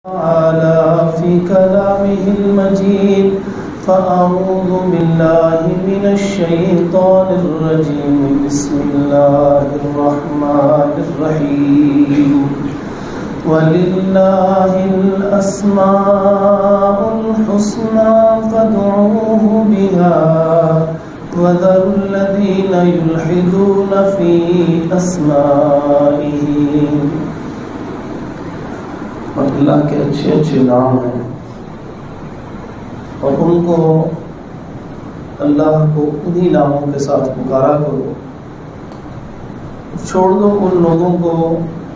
تعالى في كلامه المجيد فأعوذ بالله من الشيطان الرجيم بسم الله الرحمن الرحيم ولله الأسماء الحسنى فادعوه بها وذروا الذين يلحدون في أسمائه. اور اللہ کے اچھے اچھے نام ہیں اور ان کو اللہ کو انہی ناموں کے ساتھ پکارا کرو. چھوڑ دو ان لوگوں کو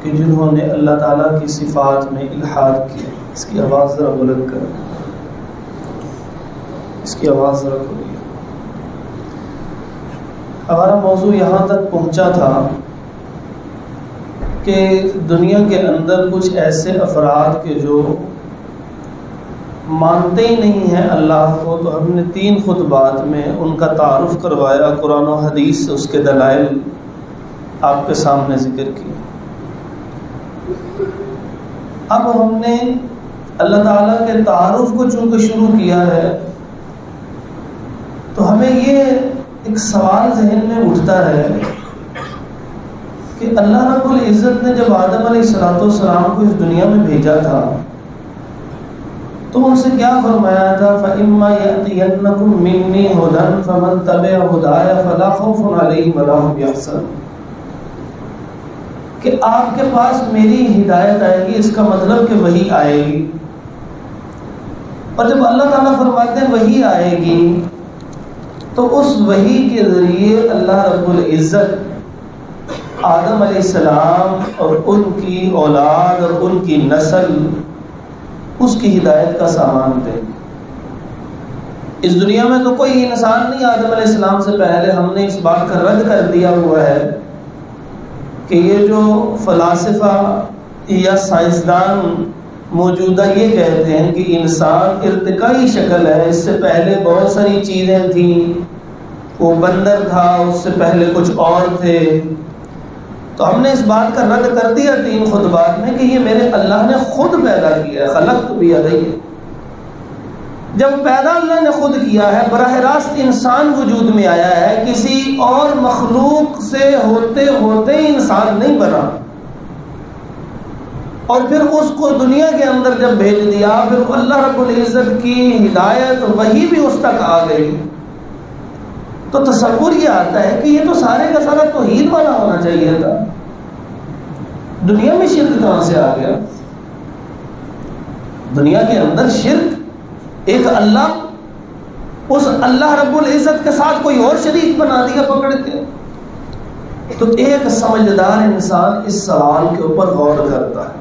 کہ جنہوں نے اللہ تعالیٰ کی صفات میں الحاد کیا. اس کی آواز ذرا بلند کرو، اس کی آواز ذرا کھولیے. ہمارا موضوع یہاں تک پہنچا تھا کہ دنیا کے اندر کچھ ایسے افراد کے جو مانتے ہی نہیں ہیں اللہ کو، تو ہم نے 3 خطبات میں ان کا تعارف کروایا، قرآن و حدیث سے اس کے دلائل آپ کے سامنے ذکر کیا. اب ہم نے اللہ تعالیٰ کے تعارف کو چونکہ شروع کیا ہے تو ہمیں یہ ایک سوال ذہن میں اٹھتا ہے کہ اللہ رب العزت نے جب آدم علیہ السلام کو اس دنیا میں بھیجا تھا تو ان سے کیا فرمایا تھا؟ فَإِمَّا يَأْتِيَنَّكُم مِّنِّي هُدًى فَمَن تَبِعَ هُدَايَ فَلَا خَوْفٌ عَلَيْهِمْ وَلَا هُمْ يَحْزَنُونَ. کہ آپ کے پاس میری ہدایت آئے گی، اس کا مطلب کہ وحی آئے گی. اور جب اللہ تعالیٰ فرماتے ہیں وحی آئے گی تو اس وحی کے ذریعے اللہ رب العزت آدم علیہ السلام اور ان کی اولاد اور ان کی نسل اس کی ہدایت کا سامان دے. اس دنیا میں تو کوئی انسان نہیں آدم علیہ السلام سے پہلے. ہم نے اس بات کا رد کر دیا ہوا ہے کہ یہ جو فلاسفہ یا سائنسدان موجودہ یہ کہتے ہیں کہ انسان ارتقائی شکل ہے، اس سے پہلے بہت ساری چیزیں تھیں، وہ بندر تھا، اس سے پہلے کچھ اور تھے. تو ہم نے اس بات کا رد کر دیا 3 خطبات میں کہ یہ میرے اللہ نے خود پیدا کیا ہے. خلقت بیدی. جب پیدا اللہ نے خود کیا ہے، براہ راست انسان وجود میں آیا ہے، کسی اور مخلوق سے ہوتے ہوتے انسان نہیں بنا. اور پھر اس کو دنیا کے اندر جب بھیج دیا، پھر اللہ رب العزت کی ہدایت وہی بھی اس تک آ گئی. تو تصور یہ آتا ہے کہ یہ تو سارے کا سارا توحید والا ہونا چاہیے تھا. دنیا میں شرک کہاں سے آ گیا؟ دنیا کے اندر شرک، ایک اللہ، اس اللہ رب العزت کے ساتھ کوئی اور شریک بنا دیا پکڑ کے. تو ایک سمجھدار انسان اس سوال کے اوپر غور کرتا ہے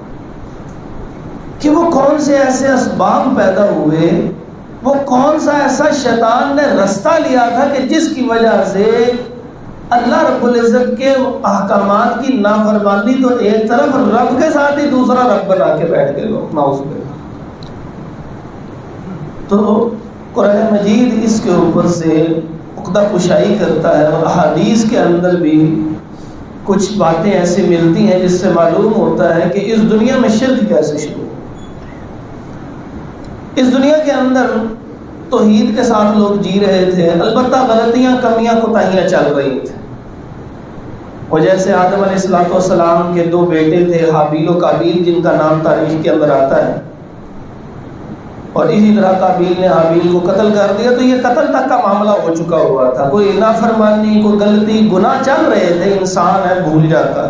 کہ وہ کون سے ایسے اسباب پیدا ہوئے، وہ کون سا ایسا شیطان نے رستہ لیا تھا کہ جس کی وجہ سے اللہ رب العزت کے احکامات کی نافرمانی تو ایک طرف، رب کے ساتھ ہی دوسرا رب بنا کے بیٹھ گئے لوگ. نعوذ باللہ. تو قرآن مجید اس کے اوپر سے عقدہ کشائی کرتا ہے اور احادیث کے اندر بھی کچھ باتیں ایسی ملتی ہیں جس سے معلوم ہوتا ہے کہ اس دنیا میں شرک کیسے شروع. اس دنیا کے اندر توحید کے ساتھ لوگ جی رہے تھے، البتہ غلطیاں، کمیاں، کوتاہیاں چل رہی تھیں. اور جیسے آدم علیہ السلام کے 2 بیٹے تھے، حابیل و قابیل، جن کا نام تاریخ کے اندر آتا ہے، اور اسی طرح قابیل نے حابیل کو قتل کر دیا. تو یہ قتل تک کا معاملہ ہو چکا ہوا تھا. کوئی نافرمانی، کوئی غلطی، گناہ چل رہے تھے، انسان ہے بھول جاتا.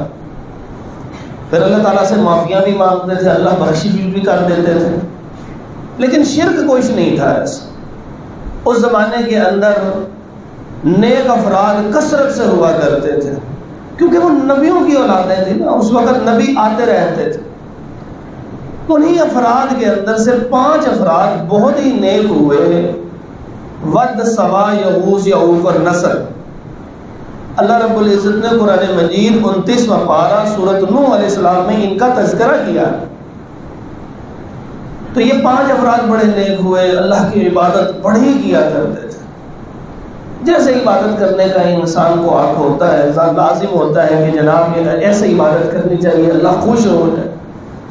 پھر اللہ تعالیٰ سے معافیاں بھی مانگتے تھے، اللہ بخشش بھی کر دیتے تھے. لیکن شرک کچھ نہیں تھا ایسا. اس زمانے کے اندر نیک افراد کثرت سے ہوا کرتے تھے، کیونکہ وہ نبیوں کی اولادیں تھیں نا. اس وقت نبی آتے رہتے تھے. انہی افراد کے اندر سے 5 افراد بہت ہی نیک ہوئے، ود، سوا، یغوث، یعوق اور نصر. اللہ رب العزت نے قرآن مجید 29واں پارہ سورۃ نوح علیہ السلام میں ان کا تذکرہ کیا. تو یہ 5 افراد بڑے نیک ہوئے، اللہ کی عبادت بڑی کیا کرتے تھے. جیسے عبادت کرنے کا انسان کو حق ہوتا ہے، لازم ہوتا ہے کہ جناب یہ ایسے عبادت کرنی چاہیے، اللہ خوش ہو جائے.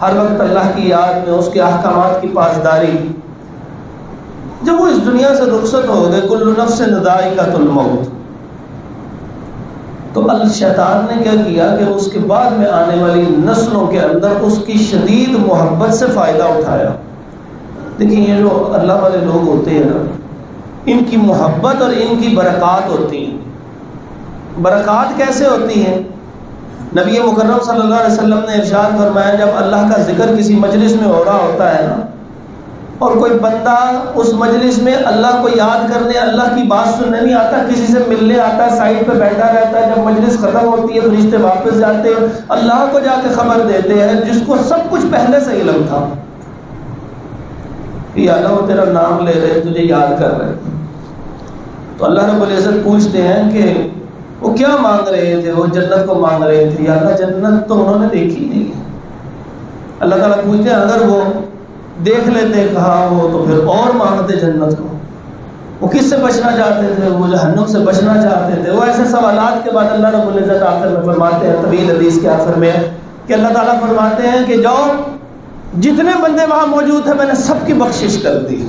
ہر وقت اللہ کی یاد میں، اس کے احکامات کی پاسداری. جب وہ اس دنیا سے رخصت ہو گئے، کل نفس ذائقۃ الموت، تو الشیطان نے کیا کیا کہ اس کے بعد میں آنے والی نسلوں کے اندر اس کی شدید محبت سے فائدہ اٹھایا. دیکھیں یہ جو اللہ والے لوگ ہوتے ہیں نا، ان کی محبت اور ان کی برکات ہوتی ہیں. برکات کیسے ہوتی ہیں؟ نبی مکرم صلی اللہ علیہ وسلم نے ارشاد فرمایا، جب اللہ کا ذکر کسی مجلس میں ہو رہا ہوتا ہے نا، اور کوئی بندہ اس مجلس میں اللہ کو یاد کرنے، اللہ کی بات سننے نہیں آتا، کسی سے ملنے آتا ہے، سائڈ پہ بیٹھا رہتا ہے، جب مجلس ختم ہوتی ہے فرشتے واپس جاتے ہیں، اللہ کو جا کے خبر دیتے ہیں جس کو سب کچھ پہلے سے علم تھا، کہ اللہ وہ تیرا نام لے رہے، تجھے یاد کر رہے. تو اللہ رب العزت پوچھتے ہیں کہ وہ کیا مانگ رہے تھے؟ وہ جنت کو مانگ رہے تھے. یا اللہ جنت تو انہوں نے دیکھی نہیں ہے. اللہ تعالیٰ پوچھتے ہیں اگر وہ دیکھ لیتے کہاں ہو تو پھر اور مانگتے جنت کو. وہ کس سے بچنا چاہتے تھے؟ وہ جہنم سے بچنا چاہتے تھے. وہ ایسے سوالات کے بعد اللہ رب العزت آخر میں فرماتے ہیں، طویل حدیث کے آخر میں، کہ اللہ تعالیٰ فرماتے ہیں کہ جاؤ، جتنے بندے وہاں موجود تھے میں نے سب کی بخشش کر دی.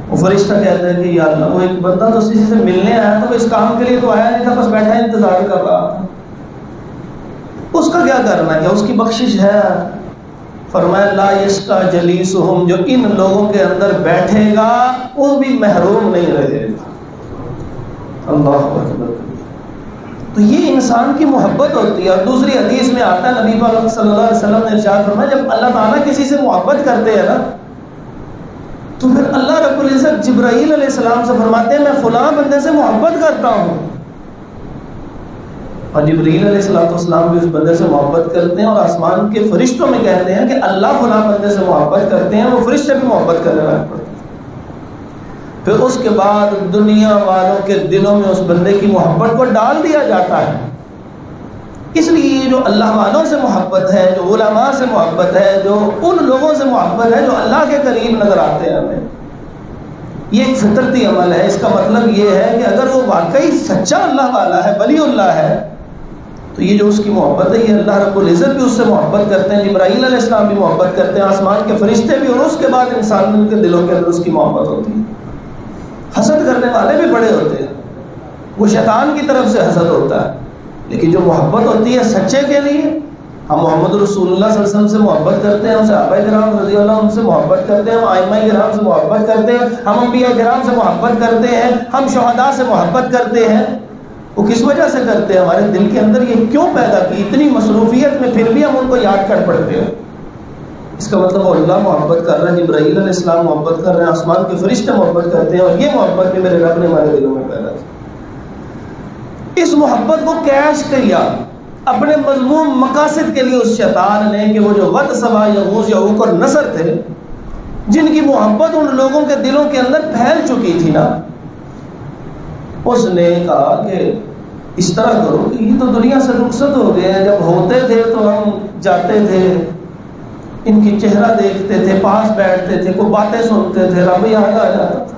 وہ فرشتہ کہتا ہے کہ یا اللہ وہ ایک بندہ تو کسی سے ملنے آیا تھا، وہ اس کام کے لیے تو آیا نہیں تھا، بس بیٹھا انتظار کر رہا تھا، اس کا کیا کرنا ہے؟ اس کی بخشش ہے. فرمایا لا یشقی جلیسہم، جو ان لوگوں کے اندر بیٹھے گا وہ بھی محروم نہیں رہے گا. اللہ اکبر. تو یہ انسان کی محبت ہوتی ہے. اور دوسری حدیث میں آتا ہے، نبی پاک صلی اللہ علیہ وسلم نے ارشاد فرمایا، جب اللہ تعالیٰ کسی سے محبت کرتے ہیں نا، تو پھر اللہ رب العزت جبرائیل علیہ السلام سے فرماتے ہیں میں فلاں بندے سے محبت کرتا ہوں. اور جبرائیل علیہ السلام بھی اس بندے سے محبت کرتے ہیں، اور آسمان کے فرشتوں میں کہتے ہیں کہ اللہ فلاں بندے سے محبت کرتے ہیں. وہ فرشتے بھی محبت کرنے لگ پڑتے ہیں. پھر اس کے بعد دنیا والوں کے دلوں میں اس بندے کی محبت کو ڈال دیا جاتا ہے. اس لیے جو اللہ والوں سے محبت ہے، جو علماء سے محبت ہے، جو ان لوگوں سے محبت ہے جو اللہ کے قریب نظر آتے ہیں ہمیں، یہ ایک فطرتی عمل ہے. اس کا مطلب یہ ہے کہ اگر وہ واقعی سچا اللہ والا ہے، ولی اللہ ہے، تو یہ جو اس کی محبت ہے، یہ اللہ رب العزت بھی اس سے محبت کرتے ہیں، جبرائیل علیہ السلام بھی محبت کرتے ہیں، آسمان کے فرشتے بھی، اور اس کے بعد انسان کے دلوں کے اندر اس کی محبت ہوتی ہے. حسد کرنے والے بھی بڑے ہوتے ہیں، وہ شیطان کی طرف سے حسد ہوتا ہے، لیکن جو محبت ہوتی ہے سچے کے لیے، ہم محمد رسول اللہ صلی اللہ علیہ وسلم سے محبت کرتے ہیں، ہم صحابہ کرام رضی اللہ عنہ سے محبت کرتے ہیں، ہم ائمہ کرام سے محبت کرتے ہیں، ہم انبیاء کرام سے محبت کرتے ہیں، ہم شہداء سے محبت کرتے ہیں. وہ کس وجہ سے کرتے ہیں؟ ہمارے دل کے اندر یہ کیوں پیدا کی؟ اتنی مصروفیت میں پھر بھی ہم ان کو یاد کر پڑتے ہیں. اس کا مطلب اللہ محبت کر رہے ہیں، جبرائیل علیہ السلام محبت کر رہے ہیں، آسمان کے فرشتے محبت کرتے ہیں، اور یہ محبت بھی میرے رب نے ہمارے دلوں میں پیدا کی. اس محبت کو کیش کیا اپنے مذموم مقاصد کے لیے اس شیطان نے، کہ وہ جو ود سبا یغوث یعوق اور نصر تھے، جن کی محبت ان لوگوں کے دلوں کے اندر پھیل چکی تھی نا، اس نے کہا کہ اس طرح کرو کہ یہ تو دنیا سے رخصت ہو گئے ہیں، جب ہوتے تھے تو ہم جاتے تھے، ان کی چہرہ دیکھتے تھے، پاس بیٹھتے تھے، کوئی باتیں سنتے تھے، رب یاد آ جاتا تھا.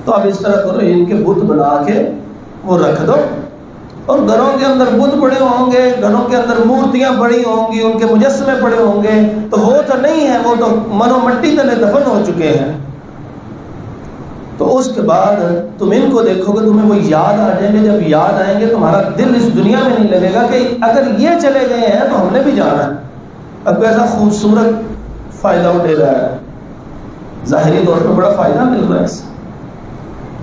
تو اب اس طرح کرو، ان کے بت بنا کے وہ رکھ دو، اور گھروں کے اندر بت پڑے ہوں گے، گھروں کے اندر مورتیاں پڑی ہوں گی، ان کے مجسمے پڑے ہوں گے، تو وہ تو نہیں ہے، وہ تو منو مٹی تلے دفن ہو چکے ہیں. تو اس کے بعد تم ان کو دیکھو گے، تمہیں وہ یاد آ جائیں گے. جب یاد آئیں گے تمہارا دل اس دنیا میں نہیں لگے گا کہ اگر یہ چلے گئے ہیں تو ہم نے بھی جانا ہے. اب ایسا خوبصورت فائدہ اٹھے رہا ہے، ظاہری طور پہ بڑا فائدہ مل رہا ہے.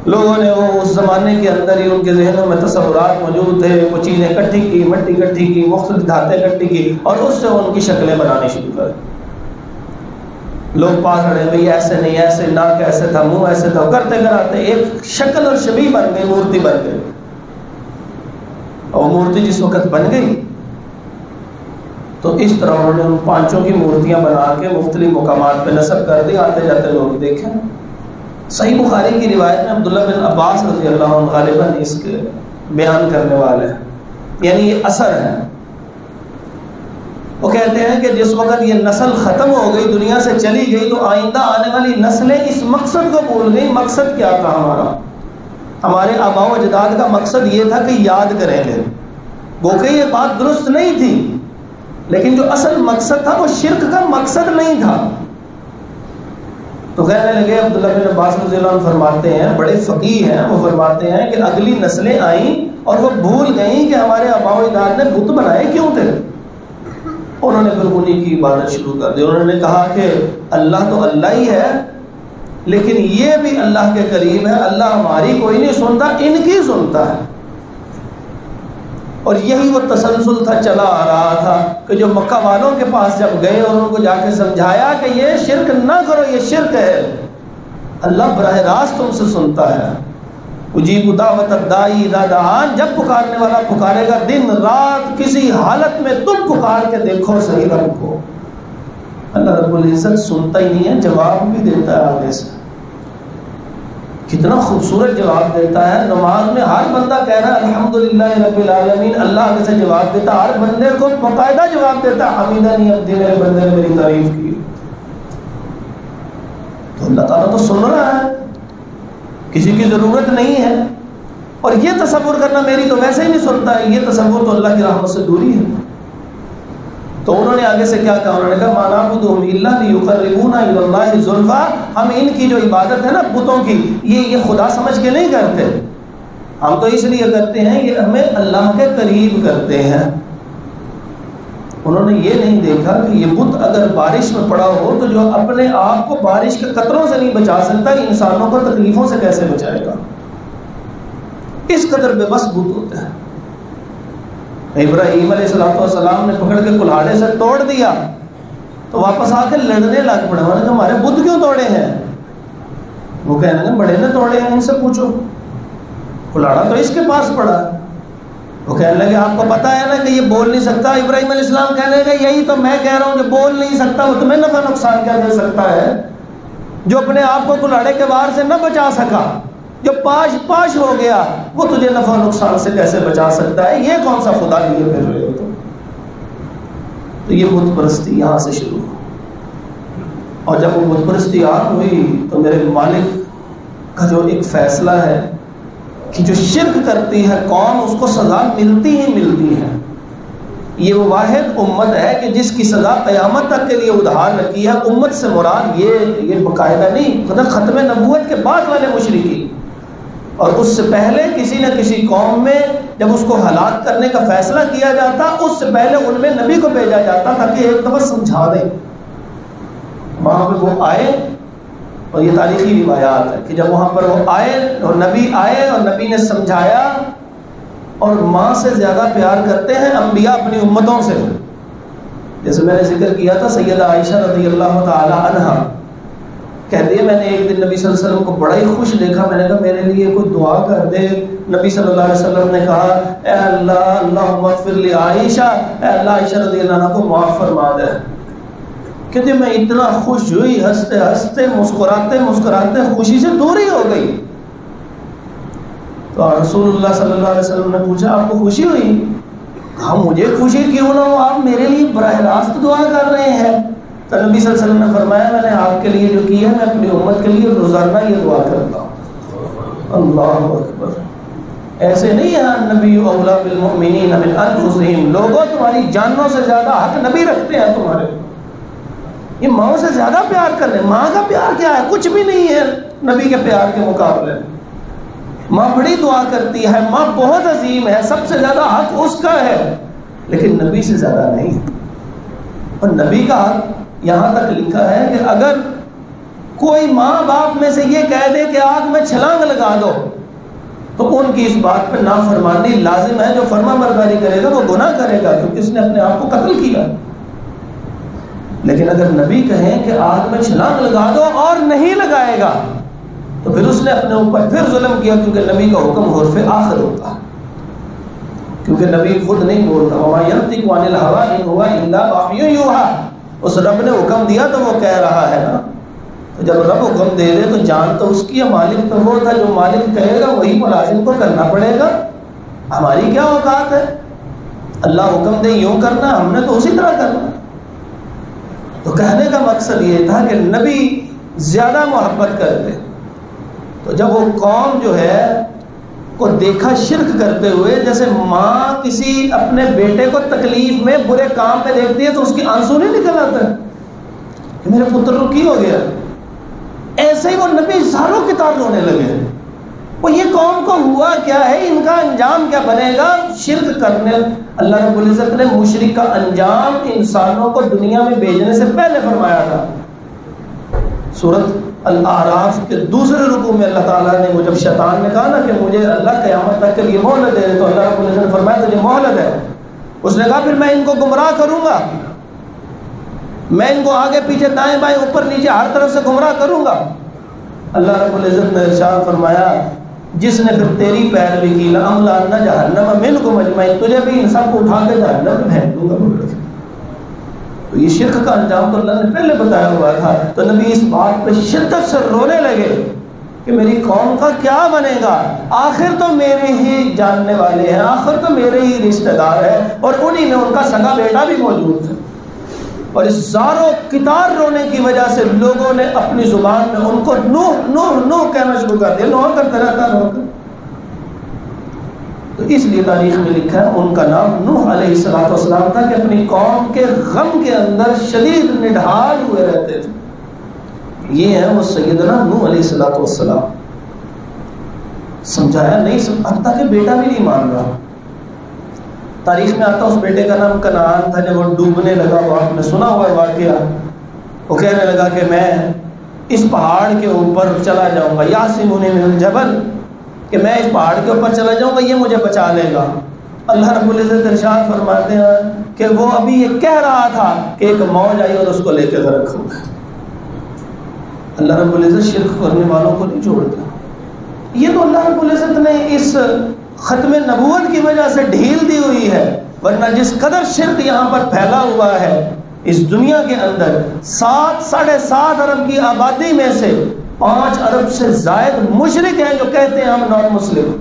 لوگوں نے وہ اس زمانے کے اندر ہی ان کے ذہنوں میں تصورات موجود تھے، وہ چیزیں اکٹھی کی، مٹی اکٹھی کی، مختلف دھاتیں اکٹھی کی، اور اس سے ان کی شکلیں بنانی شروع کر. لوگ پاس رہے بھئی ایسے نہیں، ایسے ناک ایسے تھا، منہ ایسے تھا، کرتے کراتے ایک شکل اور شبیہ بن گئی، مورتی بن گئی. اور مورتی جس وقت بن گئی تو اس طرح انہوں نے ان پانچوں کی مورتیاں بنا کے مختلف مقامات پہ نصب کر دی. آتے جاتے لوگ دیکھیں. صحیح بخاری کی روایت میں عبداللہ بن عباس رضی اللہ عنہ غالباً اس کے بیان کرنے والے ہیں، یعنی یہ اثر ہے. وہ کہتے ہیں کہ جس وقت یہ نسل ختم ہو گئی، دنیا سے چلی گئی، تو آئندہ آنے والی نسلیں اس مقصد کو بھول گئی. مقصد کیا تھا ہمارا؟ ہمارے آباء و اجداد کا مقصد یہ تھا کہ یاد کریں گے. وہ کہ یہ بات درست نہیں تھی، لیکن جو اصل مقصد تھا وہ شرک کا مقصد نہیں تھا. تو کہنے لگے, عبداللہ بن عباس رضی اللہ عنہ فرماتے ہیں, بڑے فقیہ ہیں, وہ فرماتے ہیں کہ اگلی نسلیں آئیں اور وہ بھول گئیں کہ ہمارے آباء و اجداد نے بت بنائے کیوں تھے. انہوں نے پھر انہیں کی عبادت شروع کر دی. انہوں نے کہا کہ اللہ تو اللہ ہی ہے, لیکن یہ بھی اللہ کے قریب ہے, اللہ ہماری کوئی نہیں سنتا, ان کی سنتا ہے. اور یہی وہ تسلسل تھا, چلا آ رہا تھا کہ جو مکہ والوں کے پاس جب گئے اور ان کو جا کے سمجھایا کہ یہ شرک نہ کرو, یہ شرک ہے, اللہ براہ راست تم سے سنتا ہے. اجیب دعوت الداعی اذا دعان, جب پکارنے والا پکارے گا, دن رات کسی حالت میں تم پکار کے دیکھو صحیح رب کو. اللہ رب العزت سنتا ہی نہیں ہے, جواب بھی دیتا ہے آگے سے. کتنا خوبصورت جواب دیتا ہے. نماز میں ہر بندہ کہہ رہا ہے الحمدللہ رب العالمین, اللہ آگے سے جواب دیتا ہے, ہر بندے کو باقاعدہ جواب دیتا ہے, حمیدنی عبدی, میرے بندے نے میری تعریف کی. تو اللہ تعالیٰ تو سن رہا ہے, کسی کی ضرورت نہیں ہے. اور یہ تصور کرنا میری تو ویسے ہی نہیں سنتا ہے, یہ تصور تو اللہ کی رحمت سے دوری ہے. تو انہوں نے آگے سے کیا کہا, انہوں نے کہا ما نعبدهم الا ليقربونا الى الله زلفا, ہم ان کی جو عبادت ہے نا بتوں کی, یہ خدا سمجھ کے نہیں کرتے, ہم تو اس لیے کرتے ہیں یہ ہمیں اللہ کے قریب کرتے ہیں. انہوں نے یہ نہیں دیکھا کہ یہ بت اگر بارش میں پڑا ہو تو جو اپنے آپ کو بارش کے قطروں سے نہیں بچا سکتا, انسانوں کو تکلیفوں سے کیسے بچائے گا. اس قدر بے بس بت ہوتا ہے. ابراہیم علیہ السلام نے پکڑ کے کلہاڑے سے توڑ دیا تو واپس آ کے لڑنے لگ پڑے. انہوں نے کہا ہمارے بت کیوں توڑے ہیں؟ وہ کہنے لگے بڑے نے توڑے ہیں, ان سے پوچھو, کلہاڑا تو اس کے پاس پڑا. وہ کہنے لگے آپ کو پتا ہے نا کہ یہ بول نہیں سکتا. ابراہیم علیہ السلام کہنے لگے یہی تو میں کہہ رہا ہوں, جو بول نہیں سکتا وہ تمہیں نفع نقصان کیا دے سکتا ہے؟ جو اپنے آپ کو کلہاڑے کے وار سے نہ بچا سکا, جو پاش پاش ہو گیا, وہ تجھے نفع نقصان سے کیسے بچا سکتا ہے؟ یہ کون سا خدا لیے پھر رہے ہو تم؟ تو یہ بت پرستی یہاں سے شروع ہو. اور جب وہ بت پرستی عام ہوئی تو میرے مالک کا جو ایک فیصلہ ہے کہ جو شرک کرتی ہے قوم, اس کو سزا ملتی ہی ملتی ہے. یہ وہ واحد امت ہے کہ جس کی سزا قیامت تک کے لیے ادھار رکھی ہے. امت سے مراد یہ باقاعدہ نہیں, ختم نبوت کے بعد والے مشرکین, اور اس سے پہلے کسی نہ کسی قوم میں جب اس کو ہلاک کرنے کا فیصلہ کیا جاتا, اس سے پہلے ان میں نبی کو بھیجا جاتا تاکہ ایک دفعہ سمجھا دیں. وہاں پہ وہ آئے, اور یہ تاریخی روایات ہے کہ جب وہاں پر وہ آئے اور نبی آئے اور نبی نے سمجھایا, اور ماں سے زیادہ پیار کرتے ہیں انبیاء اپنی امتوں سے. جیسے میں نے ذکر کیا تھا, سیدہ عائشہ رضی اللہ تعالی عنہا کہتی ہے میں نے ایک دن نبی صلی اللہ علیہ وسلم کو بڑا ہی خوش دیکھا. میں نے کہا میرے لیے کوئی دعا کر دے. نبی صلی اللہ علیہ وسلم نے کہا اے اللہ, اللہم اغفر لی عائشہ, اے اللہ عائشہ رضی اللہ عنہ کو معاف فرما دے. کہتے میں اتنا خوش ہوئی, ہنستے ہنستے مسکراتے مسکراتے خوشی سے دوری ہو گئی. تو رسول اللہ صلی اللہ علیہ وسلم نے پوچھا آپ کو خوشی ہوئی؟ کہا مجھے خوشی کیوں نہ ہو, آپ میرے لیے براہ راست دعا کر رہے ہیں. تو نبی صلی اللہ علیہ وسلم نے فرمایا میں نے آپ کے لیے جو کیا ہے, میں اپنی امت کے لیے روزانہ یہ دعا کرتا ہوں. اللہ اکبر. ایسے نہیں ہے نبی اولا بالمؤمنین من انفسہم, لوگوں تمہاری جانوں سے زیادہ حق نبی رکھتے ہیں تمہارے. یہ ماں سے زیادہ پیار کر رہے. ماں کا پیار کیا ہے؟ کچھ بھی نہیں ہے نبی کے پیار کے مقابلے. ماں بڑی دعا کرتی ہے, ماں بہت عظیم ہے, سب سے زیادہ حق اس کا ہے, لیکن نبی سے زیادہ نہیں. اور نبی کا حق یہاں تک لکھا ہے کہ اگر کوئی ماں باپ میں سے یہ کہہ دے کہ آگ میں چھلانگ لگا دو, تو ان کی اس بات پہ نافرمانی لازم ہے. جو فرما برداری کرے گا وہ گناہ کرے گا, کیونکہ اس نے اپنے آپ کو قتل کیا. لیکن اگر نبی کہیں کہ آگ میں چھلانگ لگا دو اور نہیں لگائے گا, تو پھر اس نے اپنے اوپر پھر ظلم کیا, کیونکہ نبی کا حکم حرف آخر ہوتا ہے. کیونکہ نبی خود نہیں بولتا, وما ينطق عن الهوى ان هو الا وحی یوحى. اس رب نے حکم دیا تو وہ کہہ رہا ہے نا. تو جب رب حکم دے دے تو جان تو اس کی ہے, مالک تو وہ تھا. جو مالک کہے گا وہی ملازم کو کرنا پڑے گا. ہماری کیا اوقات ہے؟ اللہ حکم دے یوں کرنا, ہم نے تو اسی طرح کرنا. تو کہنے کا مقصد یہ تھا کہ نبی زیادہ محبت کرتے. تو جب وہ قوم جو ہے کو دیکھا شرک کرتے ہوئے، جیسے ماں کسی اپنے بیٹے کو تکلیف میں برے کام میں دیکھتی ہے تو اس کی آنسو نہیں نکل آتا کہ میرے پتر کو کی ہو گیا، ایسے ہی وہ نبی زاروں کی طرح رونے لگے۔ وہ یہ قوم کو ہوا کیا ہے، ان کا انجام کیا بنے گا؟ شرک کرنے۔ اللہ رب العزت نے مشرک کا انجام انسانوں کو دنیا میں بھیجنے سے پہلے فرمایا تھا۔ سورۃ الاعراف کے دوسرے رکوع میں اللہ تعالیٰ نے، وہ جب شیطان نے کہا نا کہ مجھے اللہ قیامت تک کے لیے مہلت دے، تو اللہ رب العزت نے فرمایا تجھے مہلت ہے۔ اس نے کہا پھر میں ان کو گمراہ کروں گا، میں ان کو آگے پیچھے دائیں بائیں اوپر نیچے ہر طرف سے گمراہ کروں گا۔ اللہ رب العزت نے ارشاد فرمایا جس نے پھر تیری پیروی کی لَأَمْلَأَنَّ جَهَنَّمَ مِنْكُمْ أَجْمَعِينَ، تجھے بھی ان سب کو اٹھا کے جہنم میں پھینک دوں گا۔ تو یہ شرک کا انجام تو اللہ نے پہلے بتایا ہوا تھا، تو نبی اس بات پہ شدت سے رونے لگے کہ میری قوم کا کیا بنے گا، آخر تو میرے ہی جاننے والے ہیں، آخر تو میرے ہی رشتہ دار ہیں، اور انہی میں ان کا سگا بیٹا بھی موجود تھا۔ اور اس زاروں کتار رونے کی وجہ سے لوگوں نے اپنی زبان میں ان کو نوح نوح نوح کہنا شروع کر دیا، نوح کرتا رہتا نوح۔ تو اس لیے تاریخ میں لکھا ہے ان کا نام نوح علیہ السلام تھا کہ اپنی قوم کے غم کے اندر شدید نڈھال ہوئے رہتے تھے۔ یہ ہے وہ سیدنا نوح علیہ السلام۔ سمجھایا نہیں، حتیٰ کہ بیٹا بھی نہیں مان رہا۔ تاریخ میں آتا اس بیٹے کا نام کنعان تھا۔ جب وہ ڈوبنے لگا، وہ آپ نے سنا ہوا واقعہ، وہ کہنے لگا کہ میں اس پہاڑ کے اوپر چلا جاؤں گا، یاسمونی من الجبل، کہ میں اس پہاڑ کے اوپر چلا جاؤں گا، یہ مجھے بچا لے گا۔ اللہ رب العزت ارشاد فرماتے ہیں کہ وہ ابھی یہ کہہ رہا تھا کہ ایک موج آئی اور اس کو لے کے غرق ہو گئے۔ اللہ رب العزت شرک کرنے والوں کو نہیں چھوڑتا۔ یہ تو اللہ رب العزت نے اس ختم نبوت کی وجہ سے ڈھیل دی ہوئی ہے، ورنہ جس قدر شرک یہاں پر پھیلا ہوا ہے اس دنیا کے اندر، 7.5 ارب کی آبادی میں سے 5 ارب سے زائد مشرک ہیں جو کہتے ہیں ہم نان مسلم،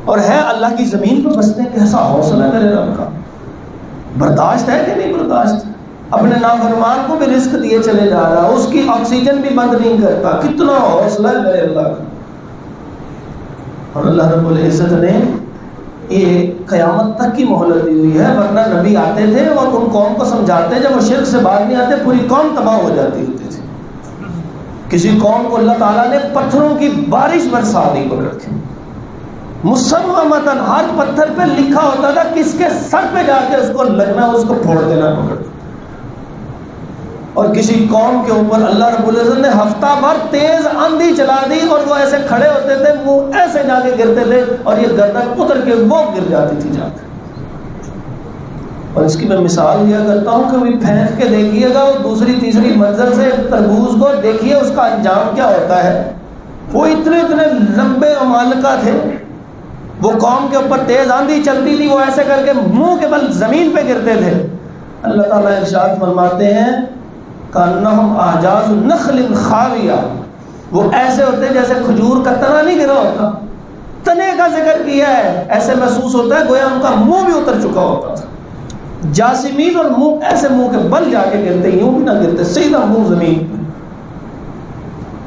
اور ہے اللہ کی زمین پر بستے ہیں۔ کیسا حوصلہ ہے میرے رب کا، برداشت ہے کہ نہیں برداشت؟ اپنے نافرمان کو بھی رزق دیے چلے جا رہا ہے، اس کی آکسیجن بھی بند نہیں کرتا، کتنا حوصلہ ہے میرے اللہ کا۔ اور اللہ رب العزت نے یہ قیامت تک کی مہلت دی ہوئی ہے، ورنہ نبی آتے تھے اور ان قوم کو سمجھاتے، جب وہ شرک سے باہر نہیں آتے پوری قوم تباہ ہو جاتی ہوتی تھی۔ کسی قوم کو اللہ تعالیٰ نے پتھروں کی بارش برسا دی پکڑ کے، مسممتاً، ہر پتھر پہ لکھا ہوتا تھا کس کے سر پہ جا کے اس کو لگنا، اس کو پھوڑ دینا پکڑ۔ اور کسی قوم کے اوپر اللہ رب العزت نے ہفتہ بھر تیز آندھی چلا دی اور وہ ایسے کھڑے ہوتے تھے، منہ ایسے جا کے گرتے تھے اور یہ گردن اتر کے وہ گر جاتی تھی جا کے۔ اور اس کی میں مثال دیا کرتا ہوں کہ وہ پھینک کے دیکھیے گا، وہ دوسری تیسری منزل سے تربوز کو دیکھیے اس کا انجام کیا ہوتا ہے۔ وہ اتنے لمبے عمالقہ تھے، وہ قوم کے اوپر تیز آندھی چلتی تھی، وہ ایسے کر کے منہ کے بل زمین پہ گرتے تھے۔ اللہ تعالیٰ ارشاد فرماتے ہیں کأنہم اعجاز نخل خاویہ، وہ ایسے ہوتے ہیں جیسے کھجور کا تنا نہیں گرا ہوتا، تنے کا ذکر کیا ہے، ایسے محسوس ہوتا ہے گویا ان کا منہ بھی اتر چکا ہوتا تھا۔ جاسمین، اور منہ ایسے منہ کے بل جا کے گرتے، یوں بھی نہ گرتے، سیدھا منہ زمین پہ،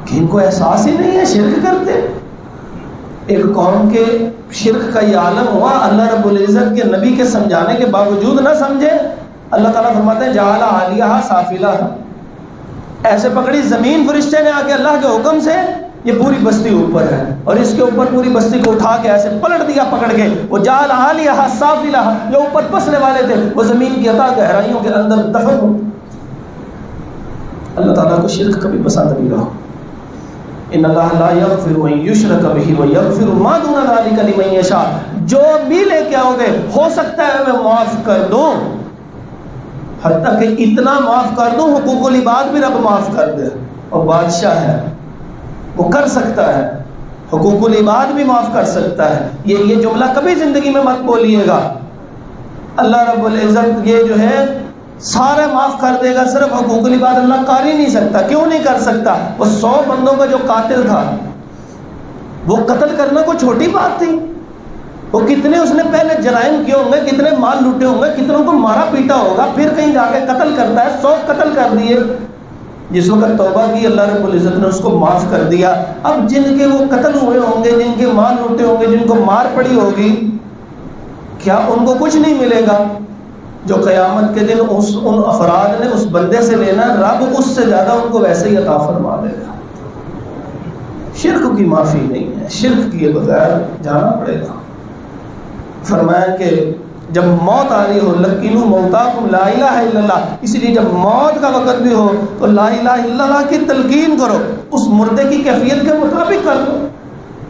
کہ ان کو احساس ہی نہیں ہے شرک کرتے۔ ایک قوم کے شرک کا یہ عالم ہوا، اللہ رب العزت کے نبی کے سمجھانے کے باوجود نہ سمجھے۔ اللہ تعالیٰ فرماتے ہیں جعل عالیہا سافلہا، ایسے پکڑی زمین، فرشتے نے آ کے اللہ کے حکم سے، یہ پوری بستی اوپر ہے، اور اس کے اوپر پوری بستی کو اٹھا کے ایسے پلٹ دیا پکڑ کے۔ وہ جعل عالیہا سافلہا، جو اوپر پسنے والے تھے وہ زمین کی عطا گہرائیوں کے اندر دفن ہو۔ اللہ تعالیٰ کو شرک کبھی پسند نہیں رہا۔ ان اللہ لا یغفر ان یشرک بہ ویغفر ما دون ذلک لمن یشاء، جو بھی لے کے آؤ گے ہو سکتا ہے میں معاف کر دوں، حتیٰ کہ اتنا معاف کر دوں حقوق العباد بھی رب معاف کر دے، اور بادشاہ ہے وہ کر سکتا ہے، حقوق العباد بھی معاف کر سکتا ہے۔ یہ جملہ کبھی زندگی میں مت بولیے گا۔ اللہ رب العزت یہ جو ہے سارے معاف کر دے گا، صرف حقوق العباد اللہ کر ہی نہیں سکتا۔ کیوں نہیں کر سکتا؟ وہ 100 بندوں کا جو قاتل تھا، وہ قتل کرنا کوئی چھوٹی بات تھی؟ وہ کتنے اس نے پہلے جرائم کیے ہوں گے، کتنے مال لوٹے ہوں گے، کتنوں کو مارا پیٹا ہوگا، پھر کہیں جا کے قتل کرتا ہے، 100 قتل کر دیے۔ جس وقت توبہ کی اللہ رب العزت نے اس کو معاف کر دیا. اب جن کے وہ قتل ہوئے ہوں گے، جن کے مال لوٹے ہوں گے، جن کو مار پڑی ہوگی، کیا ان کو کچھ نہیں ملے گا؟ جو قیامت کے دن ان افراد نے اس بندے سے لینا، رب اس سے زیادہ ان کو ویسے ہی عطا فرما دے گا. شرک کی معافی نہیں ہے، شرک کیے بغیر جانا پڑے گا. فرمایا کہ جب موت آ رہی ہو، لقینوا موتاکم لا الہ الا اللہ، اس لیے جب موت کا وقت بھی ہو تو لا الہ الا اللہ کی تلقین کرو، اس مردے کی کیفیت کے مطابق کر لو.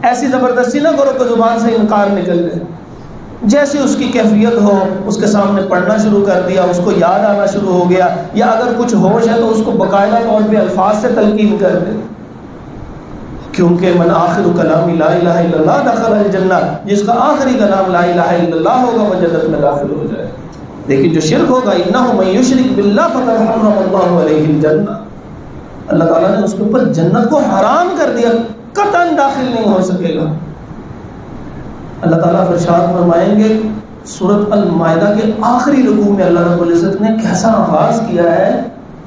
ایسی زبردستی نہ کرو کہ زبان سے انکار نکل جائے. جیسے اس کی کیفیت ہو اس کے سامنے پڑھنا شروع کر دیا، اس کو یاد آنا شروع ہو گیا، یا اگر کچھ ہوش ہے تو اس کو باقاعدہ طور پہ الفاظ سے تلقین کر دے. کیونکہ من آخر کلام لا الہ الا اللہ دخل الجنہ، جس کا آخری کلام لا الہ الا اللہ ہوگا وہ جنت میں داخل ہو جائے. لیکن جو شرک ہوگا، انہ من یشرک باللہ فقد حرم اللہ علیہ الجنہ، اللہ تعالیٰ نے اس کے اوپر جنت کو حرام کر دیا، قطعاً داخل نہیں ہو سکے گا. اللہ تعالیٰ ارشاد فرمائیں گے سورۃ المائدہ کے آخری رکوع میں اللہ رب العزت نے کیسا آغاز کیا ہے.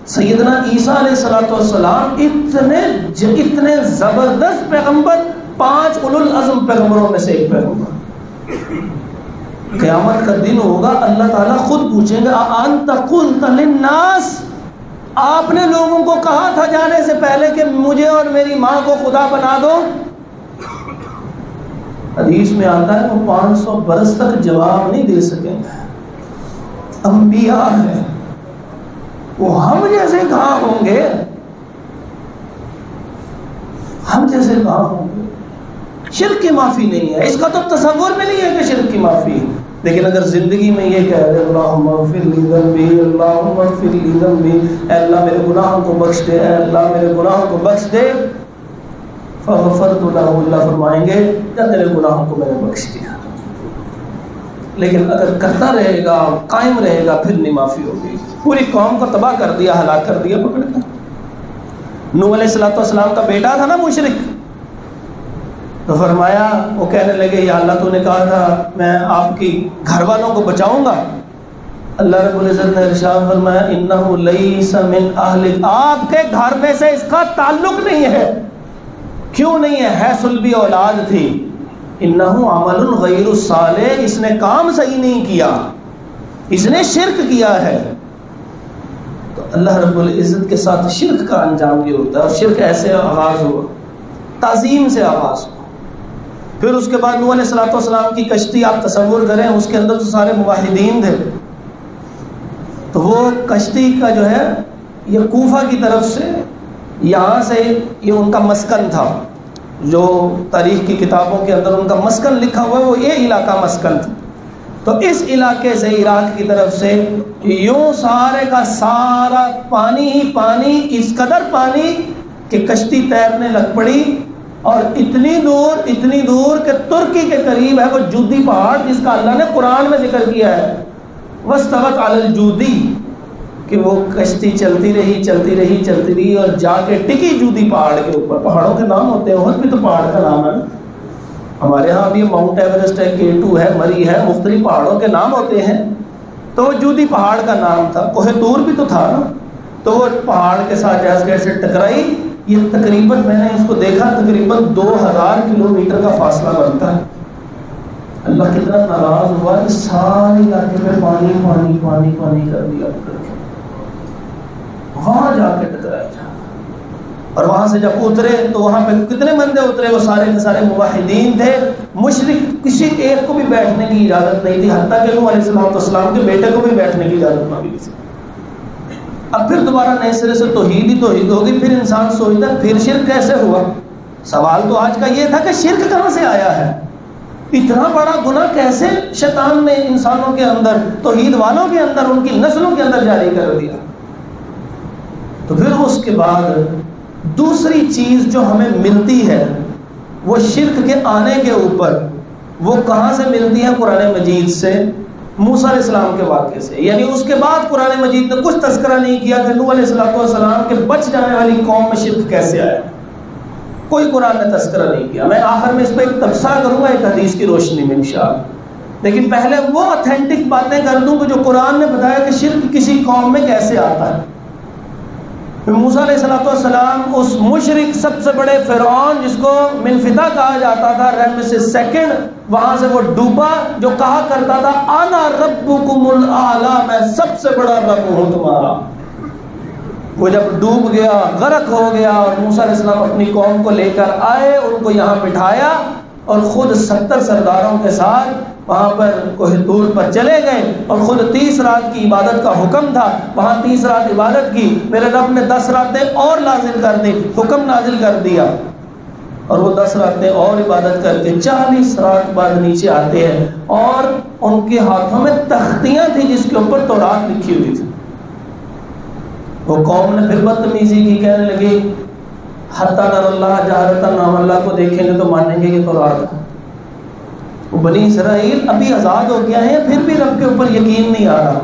سیدنا عیسیٰ علیہ السلام اتنے زبردست پیغمبر، 5 اولو العزم پیغمبروں میں سے ایک پیغمبر. قیامت کا دن ہوگا، اللہ تعالیٰ خود پوچھیں گے اَأَنْتَ قُلْتَ لِلنَّاسِ، آپ نے لوگوں کو کہا تھا جانے سے پہلے کہ مجھے اور میری ماں کو خدا بنا دو؟ حدیث میں آتا ہے وہ 500 برس تک جواب نہیں دے سکیں گے. انبیاء ہیں، وہ ہم جیسے کہاں ہوں گے، ہم جیسے کہاں ہوں گے. شرک کی معافی نہیں ہے، اس کا تو تصور میں نہیں ہے کہ شرک کی معافی. لیکن اگر زندگی میں یہ کہہ دے اللہم اغفر لی ذنبی، اللہم اغفر لی ذنبی، اے اللہ میرے گناہوں کو بخش دے، اے اللہ میرے گناہوں کو بخش دے، فغفرت لہ، اللہ فرمائیں گے یا تیرے گناہوں کو میں نے بخش دیا. لیکن اگر کرتا رہے گا، قائم رہے گا، پھر نہیں معافی ہوگی. پوری قوم کو تباہ کر دیا، ہلاک کر دیا پکڑ کر. نوح علیہ السلام کا بیٹا تھا نا مشرک، تو فرمایا، وہ کہنے لگے یا اللہ تو نے کہا تھا میں آپ کی گھر والوں کو بچاؤں گا. اللہ رب العزت نے ارشاد فرمایا انہ لیس من اہلک، آپ کے گھر میں سے اس کا تعلق نہیں ہے. کیوں نہیں ہے صلبی اولاد تھی. انہ عمل غیر صالح، اس نے کام صحیح نہیں کیا، اس نے شرک کیا ہے. تو اللہ رب العزت کے ساتھ شرک کا انجام یہ ہوتا ہے. اور شرک ایسے آغاز ہوا، تعظیم سے آغاز ہوا. پھر اس کے بعد نوح علیہ السلام کی کشتی آپ تصور کریں، اس کے اندر تو سارے موحدین تھے. تو وہ کشتی کا جو ہے یہ کوفہ کی طرف سے، یہاں سے یہ ان کا مسکن تھا، جو تاریخ کی کتابوں کے اندر ان کا مسکن لکھا ہوا ہے وہ یہ علاقہ مسکن تھا. تو اس علاقے سے عراق کی طرف سے یوں سارے کا سارا پانی ہی پانی، اس قدر پانی کہ کشتی تیرنے لگ پڑی. اور اتنی دور کہ ترکی کے قریب ہے وہ جودی پہاڑ، جس کا اللہ نے قرآن میں ذکر کیا ہے وَاسْتَوَتْ عَلَى الْجُودِي، کہ وہ کشتی چلتی رہی اور جا کے ٹکی جودی پہاڑ کے اوپر. پہاڑوں کے نام ہوتے ہیں، احد بھی تو پہاڑ کا نام ہے. ہمارے ہاں بھی ماؤنٹ ایوریسٹ ہے، K2 ہے، مری ہے، مختلف پہاڑوں کے نام ہوتے ہیں. تو وہ جودی پہاڑ کا نام تھا. کوہ طور بھی تو تھا نا. تو وہ پہاڑ کے ساتھ جیسے ٹکرائی، یہ تقریباً میں نے اس کو دیکھا تقریباً 2000 کلومیٹر کا فاصلہ بنتا ہے. اللہ کتنا ناراض ہوا کہ سارے علاقے میں پانی کر دیا. وہاں جا کے ٹکرائی جا، اور وہاں سے جب اترے تو وہاں پہ کتنے بندے اترے؟ وہ سارے کے سارے موحدین تھے، مشرک. کسی ایک کو بھی بیٹھنے کی اجازت نہیں تھی، حتیٰ کہ نوح علیہ السلام کے بیٹے کو بھی بیٹھنے کی اجازت نہ دی. اب پھر دوبارہ نئے سرے سے توحید ہوگی. پھر انسان سوچتا ہے پھر شرک کیسے ہوا؟ سوال تو آج کا یہ تھا کہ شرک کہاں سے آیا ہے؟ اتنا بڑا گناہ کیسے شیطان نے انسانوں کے اندر، توحید والوں کے اندر، ان کی نسلوں کے اندر جاری کر دیا؟ تو پھر اس کے بعد دوسری چیز جو ہمیں ملتی ہے وہ شرک کے آنے کے اوپر، وہ کہاں سے ملتی ہے؟ قرآن مجید سے، موسیٰ علیہ السلام کے واقعے سے. یعنی اس کے بعد قرآن مجید نے کچھ تذکرہ نہیں کیا کہ نوح علیہ السلام کے بچ جانے والی قوم میں شرک کیسے آیا. کوئی قرآن نے تذکرہ نہیں کیا. میں آخر میں اس پہ ایک تبصرہ کروں گا ایک حدیث کی روشنی میں انشاءاللہ. لیکن پہلے وہ اتھینٹک باتیں کر دوں کہ جو قرآن نے بتایا کہ شرک کسی قوم میں کیسے آتا ہے. موسیٰ علیہ السلام اس مشرک سب سے بڑے فرعون جس کو منفتا کہا جاتا تھا، رمسیس سیکنڈ، وہاں سے وہ ڈوبا، جو کہا کرتا تھا انا ربکم الاعلی، میں سب سے بڑا رب ہوں تمہارا، وہ جب ڈوب گیا، غرق ہو گیا، اور موسیٰ علیہ السلام اپنی قوم کو لے کر آئے، ان کو یہاں بٹھایا اور خود 70 سرداروں کے ساتھ وہاں پر کوہ طور پر چلے گئے، اور خود 30 رات کی عبادت کا حکم تھا، وہاں 30 رات عبادت کی، میرے رب نے 10 راتیں اور نازل کر دی، حکم نازل کر دیا، اور وہ 10 راتیں اور عبادت کر کے 40 رات بعد نیچے آتے ہیں، اور ان کے ہاتھوں میں تختیاں تھیں جس کے اوپر تورات لکھی ہوئی تھی۔ وہ قوم نے پھر بدتمیزی کی، کہنے لگی حتی نر اللہ جہرتاً، ہم اللہ کو دیکھیں گے تو مانیں گے کہ تورات ہے۔ وہ بنی اسرائیل ابھی آزاد ہو گیا ہے، پھر بھی رب کے اوپر یقین نہیں آ رہا،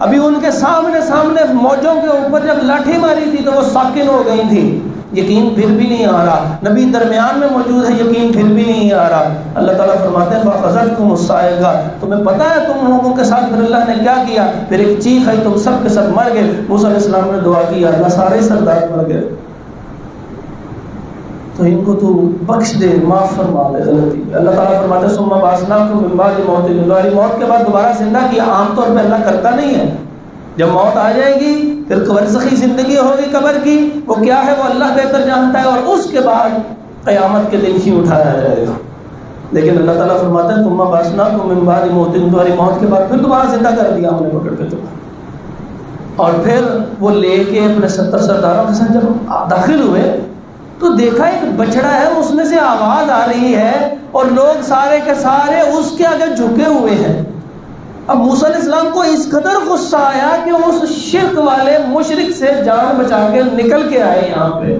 ابھی ان کے سامنے موجوں کے اوپر جب لاٹھی ماری تھی تو وہ ساکن ہو گئی تھی، یقین پھر بھی نہیں آ رہا، نبی درمیان میں موجود ہے، یقین پھر بھی نہیں آ رہا۔ اللہ تعالیٰ فرماتے ہیں فَأَخَذَتْكُمُ الصَّاعِقَةُ، تمہیں پتہ ہے تم لوگوں کے ساتھ پھر اللہ نے کیا کیا، پھر ایک چیخ ہے، تم سب کے سب مر گئے۔ موسیٰ علیہ السلام نے دعا کی، اللہ سارے سردار مر گئے تو ان کو تو بخش دے، معاف فرما دے غلطی۔ اللہ تعالیٰ فرماتے ہیں ثم بعثناکم من بعد موتکم، تمہاری موت کے بعد دوبارہ زندہ کیا۔ عام طور پہ اللہ کرتا نہیں ہے، جب موت آ جائے گی پھر برزخی زندگی ہوگی قبر کی، وہ کیا ہے وہ اللہ بہتر جانتا ہے، اور اس کے بعد قیامت کے دن ہی اٹھایا جائے گا۔ لیکن اللہ تعالیٰ فرماتے ہیں ثم بعثناکم من بعد موتکم، تمہاری موت کے بعد پھر دوبارہ زندہ کر دیا ہم نے پکڑ کے تمہیں۔ اور پھر وہ لے کے اپنے 70 سرداروں کے ساتھ جب داخل ہوئے تو دیکھا ایک بچڑا ہے، اس میں سے آواز آ رہی ہے، اور لوگ سارے کے سارے اس کے آگے جھکے ہوئے ہیں۔ اب موسیٰ علیہ السلام کو اس قدر غصہ آیا کہ اس شرک والے مشرک سے جان بچا کے نکل کے آئے یہاں پہ،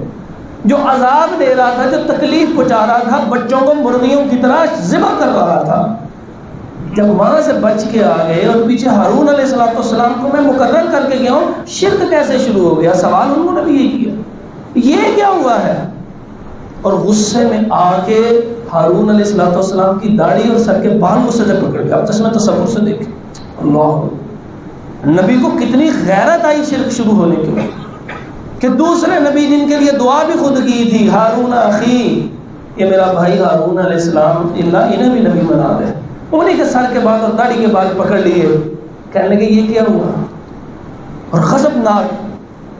جو عذاب دے رہا تھا، جو تکلیف پہنچا رہا تھا، بچوں کو مرغیوں کی طرح ذبح کر رہا تھا، جب وہاں سے بچ کے آ گئے، اور پیچھے ہارون علیہ السلام کو میں مقرر کر کے گیا ہوں، شرک کیسے شروع ہو گیا؟ سوال انہوں نے بھی یہی کیا، یہ کیا ہوا ہے؟ اور غصے میں آ کے ہارون علیہ السلام کی داڑھی اور سر کے بال غصے سے پکڑ گیا۔ اب تسمہ تصور سے دیکھیں، اللہ نبی کو کتنی غیرت آئی شرک شروع ہونے کے بعد، کہ دوسرے نبی جن کے لیے دعا بھی خود کی تھی، ہارون اخی، یہ میرا بھائی ہارون علیہ السلام، اللہ انہیں بھی نبی بنا دے، انہیں کے سر کے بال اور داڑھی کے بال پکڑ لیے، کہنے لگے یہ کیا ہوا؟ اور غضبناک،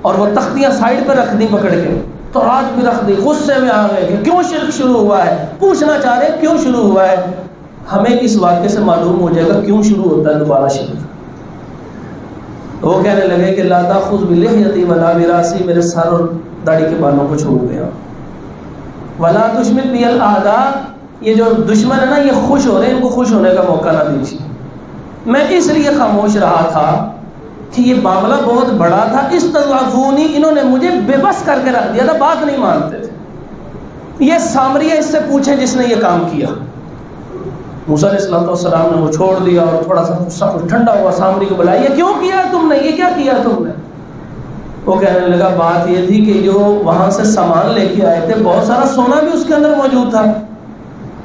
اور وہ تختیاں سائڈ پہ رکھ دی پکڑ کے، تو رات بھی رکھ دی، غصے میں آ گئے کہ کیوں شرک شروع ہوا ہے، پوچھنا چاہ رہے کیوں شروع ہوا ہے۔ ہمیں اس واقعے سے معلوم ہو جائے گا کیوں شروع ہوتا ہے دوبارہ شرک۔ وہ کہنے لگے کہ لا تاخذ بلحیتی ولا براسی، میرے سر اور داڑھی کے بالوں کو چھوڑ دیا، ولا تشمت بی الاعداء، یہ جو دشمن ہے نا یہ خوش ہو رہے ہیں، ان کو خوش ہونے کا موقع نہ دیجیے۔ میں اس لیے خاموش رہا تھا کہ یہ معاملہ بہت بڑا تھا، استضعفونی، انہوں نے مجھے بے بس کر کے رکھ دیا تھا، بات نہیں مانتے تھے۔ یہ سامریہ اس سے پوچھیں جس نے یہ کام کیا۔ موسیٰ علیہ السلام نے وہ چھوڑ دیا، اور تھوڑا سا غصہ ٹھنڈا ہوا، سامری کو بلایا، یہ کیوں کیا تم نے، یہ کیا کیا تم نے؟ وہ کہنے لگا بات یہ تھی کہ جو وہاں سے سامان لے کے آئے تھے بہت سارا سونا بھی اس کے اندر موجود تھا،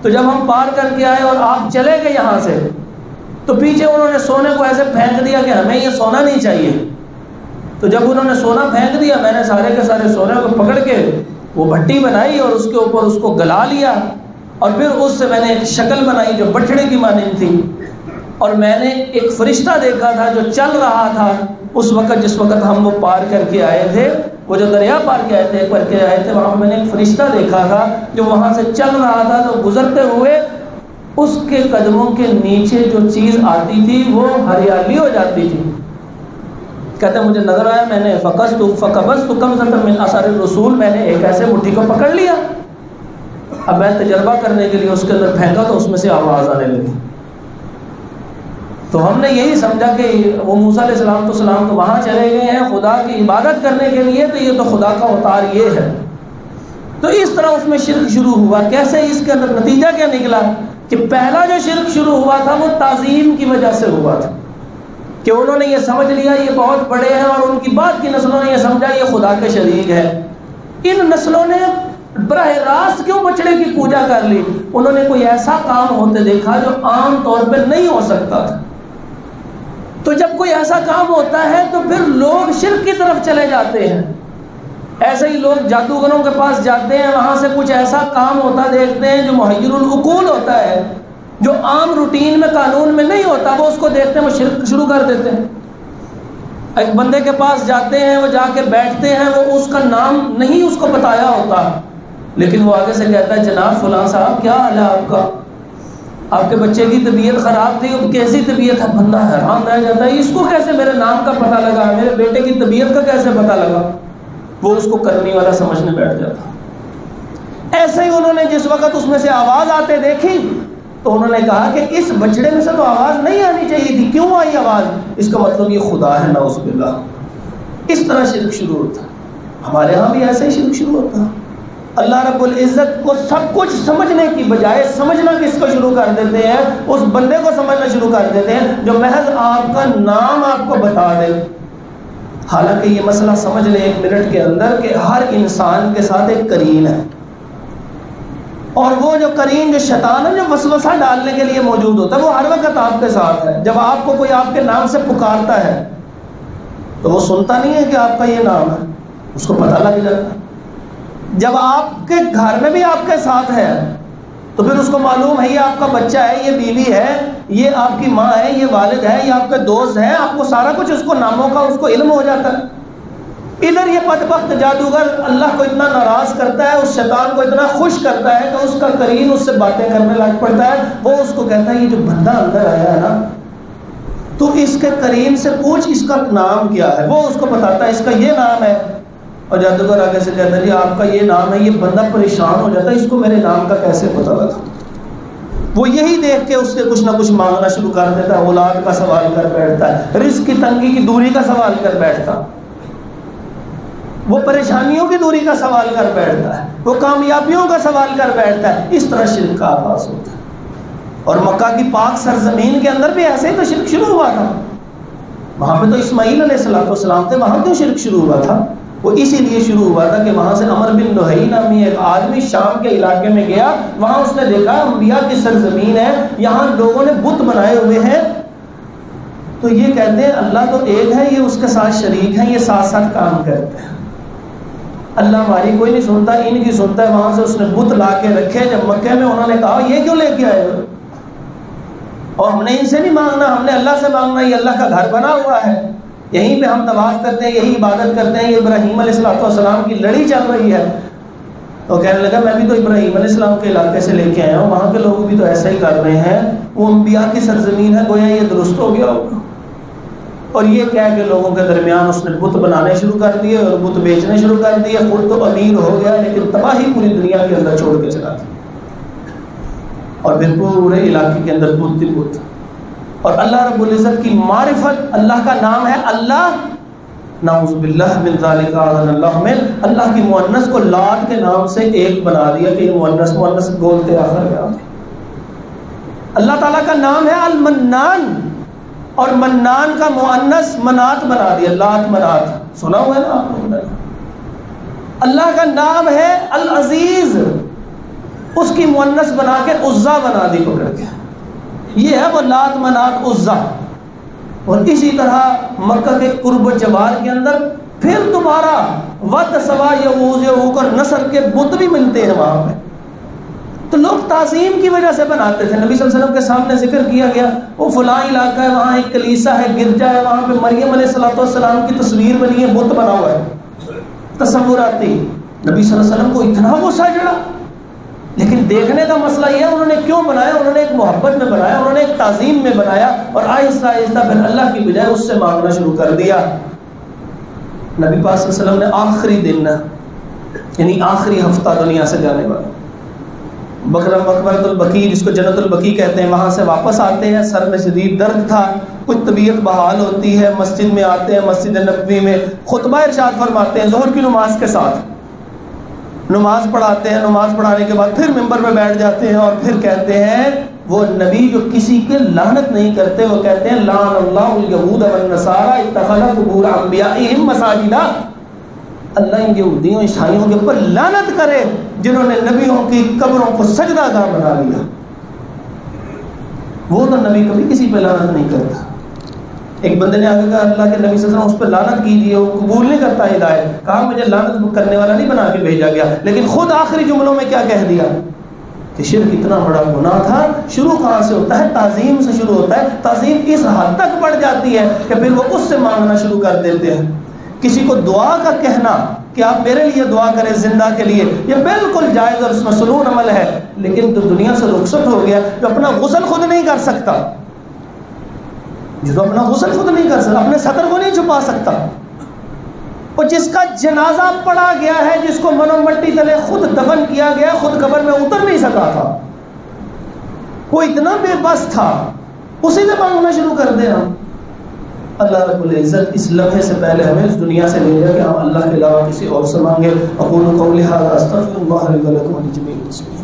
تو جب ہم پار کر کے آئے اور آپ چلے گئے یہاں سے، تو پیچھے انہوں نے سونے کو ایسے پھینک دیا کہ ہمیں یہ سونا نہیں چاہیے۔ تو جب انہوں نے سونا پھینک دیا، میں نے سارے کے سارے سونے کو پکڑ کے وہ بھٹی بنائی اور اس کے اوپر اس کو گلا لیا، اور پھر اس سے میں نے ایک شکل بنائی جو بٹھڑے کی مانند تھی، اور میں نے ایک فرشتہ دیکھا تھا جو چل رہا تھا اس وقت جس وقت ہم وہ پار کر کے آئے تھے، وہ جو دریا پار کے آئے تھے وہاں میں نے ایک فرشتہ دیکھا تھا جو وہاں سے چل رہا تھا، تو گزرتے ہوئے اس کے قدموں کے نیچے جو چیز آتی تھی وہ ہریالی ہو جاتی تھی۔ کہتے ہیں مجھے نظر آیا، میں نے فقبضت قبضۃ من اثر الرسول، میں نے ایک ایسے مٹھی کو پکڑ لیا، اب میں تجربہ کرنے کے لیے اس کے اندر پھینکا تو اس میں سے آواز آنے لگی۔ تو ہم نے یہی سمجھا کہ وہ موسیٰ علیہ السلام تو وہاں چلے گئے ہیں خدا کی عبادت کرنے کے لیے، تو یہ تو خدا کا اوتار یہ ہے۔ تو اس طرح اس میں شرک شروع ہوا۔ کیسے؟ اس کے اندر نتیجہ کیا نکلا کہ پہلا جو شرک شروع ہوا تھا وہ تعظیم کی وجہ سے ہوا تھا، کہ انہوں نے یہ سمجھ لیا یہ بہت بڑے ہیں، اور ان کی بعد کی نسلوں نے یہ سمجھا یہ خدا کے شریک ہے۔ ان نسلوں نے براہ راست کیوں بچڑے کی پوجا کر لی؟ انہوں نے کوئی ایسا کام ہوتے دیکھا جو عام طور پہ نہیں ہو سکتا تھا، تو جب کوئی ایسا کام ہوتا ہے تو پھر لوگ شرک کی طرف چلے جاتے ہیں۔ ایسے ہی لوگ جادوگروں کے پاس جاتے ہیں، وہاں سے کچھ ایسا کام ہوتا دیکھتے ہیں جو محیر العقول ہوتا ہے، جو عام روٹین میں قانون میں نہیں ہوتا، وہ اس کو دیکھتے ہیں وہ شرک شروع کر دیتے ہیں۔ ایک بندے کے پاس جاتے ہیں، وہ جا کے بیٹھتے ہیں، وہ اس کا نام نہیں اس کو بتایا ہوتا، لیکن وہ آگے سے کہتا ہے جناب فلاں صاحب کیا حال ہے آپ کا، آپ کے بچے کی طبیعت خراب تھی، اب کیسی طبیعت ہے؟ بندہ حیران رہ جاتا ہے، اس کو کیسے میرے نام کا پتہ لگا، میرے بیٹے کی طبیعت کا کیسے پتہ لگا؟ وہ اس کو کرنے والا سمجھنے بیٹھ جاتا۔ ایسے ہی انہوں نے جس وقت اس میں سے آواز آتے دیکھی تو انہوں نے کہا کہ اس بچڑے میں سے تو آواز نہیں آنی چاہیے تھی، کیوں آئی آواز؟ اس کا مطلب یہ خدا ہے، نعوذ باللہ۔ اس طرح شرک شروع ہوتا ہے۔ ہمارے ہاں بھی ایسے ہی شرک شروع ہوتا ہے۔ اللہ رب العزت کو سب کچھ سمجھنے کی بجائے سمجھنا کس کو شروع کر دیتے ہیں؟ اس بندے کو سمجھنا شروع کر دیتے ہیں جو محض آپ کا نام آپ کو بتا دے۔ حالانکہ یہ مسئلہ سمجھ لیں 1 منٹ کے اندر کہ ہر انسان کے ساتھ ایک قرین ہے، اور وہ جو قرین جو شیطان ہے جو وسوسہ ڈالنے کے لیے موجود ہوتا ہے وہ ہر وقت آپ کے ساتھ ہے۔ جب آپ کو کوئی آپ کے نام سے پکارتا ہے تو وہ سنتا نہیں ہے کہ آپ کا یہ نام ہے، اس کو پتہ لگ جاتا ہے۔ جب آپ کے گھر میں بھی آپ کے ساتھ ہے تو پھر اس کو معلوم ہے یہ آپ کا بچہ ہے، یہ بیوی ہے، یہ آپ کی ماں ہے، یہ والد ہے، یہ آپ کے دوست ہیں، آپ کو سارا کچھ اس کو ناموں کا اس کو علم ہو جاتا ہے۔ ادھر یہ بدبخت جادوگر اللہ کو اتنا ناراض کرتا ہے، اس شیطان کو اتنا خوش کرتا ہے کہ اس کا قرین اس سے باتیں کرنے لگ پڑتا ہے۔ وہ اس کو کہتا ہے یہ جو بندہ اندر آیا ہے نا تو اس کے قرین سے پوچھ اس کا نام کیا ہے، وہ اس کو بتاتا ہے اس کا یہ نام ہے، اور جادوگر آگے سے کہتا ہے جی آپ کا یہ نام ہے۔ یہ بندہ پریشان ہو جاتا ہے اس کو میرے نام کا کیسے پتہ لگا؟ وہ یہی دیکھ کے اس سے کچھ نہ کچھ مانگنا شروع کر دیتا ہے، اولاد کا سوال کر بیٹھتا ہے، رزق کی تنگی کی دوری کا سوال کر بیٹھتا، وہ پریشانیوں کی دوری کا سوال کر بیٹھتا ہے، وہ کامیابیوں کا سوال کر بیٹھتا ہے۔ اس طرح شرک کا آغاز ہوتا ہے۔ اور مکہ کی پاک سرزمین کے اندر بھی ایسے ہی تو شرک شروع ہوا تھا۔ وہاں پہ تو اسماعیل علیہ السلام تھے، وہاں کیوں شرک شروع ہوا تھا؟ وہ اسی لیے شروع ہوا تھا کہ وہاں سے عمر بن لہئی نامی ایک آدمی شام کے علاقے میں گیا، وہاں اس نے دیکھا انبیاء کی سرزمین ہے، یہاں لوگوں نے بت بنائے ہوئے ہیں، تو یہ کہتے ہیں اللہ تو ایک ہے، یہ اس کے ساتھ شریک ہیں، یہ ساتھ ساتھ کام کرتے ہیں، اللہ ہماری کوئی نہیں سنتا، ان کی سنتا ہے۔ وہاں سے اس نے بت لا کے رکھے۔ جب مکے میں انہوں نے کہا یہ کیوں لے کے آئے ہو؟ اور ہم نے ان سے نہیں مانگنا، ہم نے اللہ سے مانگنا، یہ اللہ کا گھر بنا ہوا ہے، یہیں پہ ہم طواف کرتے ہیں، یہی عبادت کرتے ہیں، یہ ابراہیم علیہ السلام کی لڑی چل رہی ہے۔ تو کہنے لگا میں بھی تو ابراہیم علیہ السلام کے علاقے سے لے کے آیا ہوں، وہاں کے لوگ بھی تو ایسا ہی کر رہے ہیں، وہ انبیاء کی سرزمین ہے، گویا یہ درست ہو گیا ہوگا۔ اور یہ کہہ کے لوگوں کے درمیان اس نے بت بنانے شروع کر دیے اور بت بیچنے شروع کر دیے۔ خود تو امیر ہو گیا لیکن تباہی پوری دنیا کے اندر چھوڑ کے چلا گیا، اور پھر پورے علاقے کے اندر بت ہی بت۔ اور اللہ رب العزت کی معرفت، اللہ کا نام ہے اللہ، نعوذ باللہ من ذالک، اعاذنا اللہ من، اللہ کی مؤنث کو لات کے نام سے ایک بنا دیا کہ یہ مؤنث بولتے آخر میں آتے۔ اللہ تعالیٰ کا نام ہے المنان، اور منان کا مؤنث منات بنا دیا، لات منات، سنا ہوا ہے نا آپ نے؟ اللہ کا نام ہے العزیز، اس کی مؤنث بنا کے عزا بنا دی پکڑ کے، یہ ہے وہ لات منات عزا۔ اور اسی طرح مکہ کے قرب و جوار کے اندر پھر دوبارہ ود سوا یغوث یعوق اور نصر کے بت بھی ملتے ہیں وہاں پہ، تو لوگ تعظیم کی وجہ سے بناتے تھے۔ نبی صلی اللہ علیہ وسلم کے سامنے ذکر کیا گیا وہ فلاں علاقہ ہے، وہاں ایک کلیسا ہے، گرجا ہے، وہاں پہ مریم علیہ السلام کی تصویر بنی ہے، بت بنا ہوا ہے، تصوراتی۔ نبی صلی اللہ علیہ وسلم کو اتنا غصہ چڑھا، لیکن دیکھنے کا مسئلہ یہ ہے انہوں نے کیوں بنایا، انہوں نے ایک محبت میں بنایا، انہوں نے ایک تعظیم میں بنایا، اور آہستہ آہستہ پھر اللہ کی بجائے اس سے مانگنا شروع کر دیا۔ نبی پاک صلی اللہ علیہ وسلم نے آخری دن یعنی آخری ہفتہ دنیا سے جانے والا مقبرۃ البقیع، جس کو جنت البقیع کہتے ہیں، وہاں سے واپس آتے ہیں، سر میں شدید درد تھا، کچھ طبیعت بحال ہوتی ہے، مسجد میں آتے ہیں، مسجد نبوی میں خطبہ ارشاد فرماتے ہیں ظہر کی نماز کے ساتھ، نماز پڑھاتے ہیں، نماز پڑھانے کے بعد پھر ممبر پہ بیٹھ جاتے ہیں اور پھر کہتے ہیں وہ نبی جو کسی کے لعنت نہیں کرتے، وہ کہتے ہیں لعن اللہ الیہود والنصارى اتخذوا قبور انبیائہم مساجدا، اللہ ان یہودیوں عیسائیوں کے اوپر لعنت کرے جنہوں نے نبیوں کی قبروں کو سجدہ گاہ بنا لیا۔ وہ تو نبی کبھی کسی پہ لعنت نہیں کرتا، ایک بندے نے آگے کہا اللہ کے نبی صلی اللہ علیہ وسلم اس پہ لعنت کیجیے، وہ قبول نہیں کرتا ہدایت. کہا مجھے لعنت کرنے والا نہیں بنا کے بھیجا گیا، لیکن خود آخری جملوں میں کیا کہہ دیا کہ شرک اتنا بڑا گناہ تھا. شروع کہاں سے ہوتا ہے؟ تعظیم سے شروع ہوتا ہے. تعظیم اس حد تک بڑھ جاتی ہے کہ پھر وہ اس سے مانگنا شروع کر دیتے ہیں. کسی کو دعا کا کہنا کہ آپ میرے لیے دعا کریں زندہ کے لیے، یہ بالکل جائز اور مسنون عمل ہے. لیکن جو دنیا سے رخصت ہو گیا، جو اپنا غسل خود نہیں کر سکتا، جو اپنا غسل خود نہیں کر سکتا، اپنے سطر کو نہیں چھپا سکتا، اور جس کا جنازہ پڑا گیا ہے، جس کو منو مٹی تلے خود دفن کیا گیا، خود قبر میں اتر نہیں سکا تھا، وہ اتنا بے بس تھا، اسی سے مانگنا شروع کر دیں ہم. اللہ رب العزت اس لمحے سے پہلے ہمیں اس دنیا سے لے جا کہ ہم اللہ کے علاوہ کسی اور سے مانگے. اقول قولی ھذا استغفر اللہ لی ولکم ولجمیع المسلمین.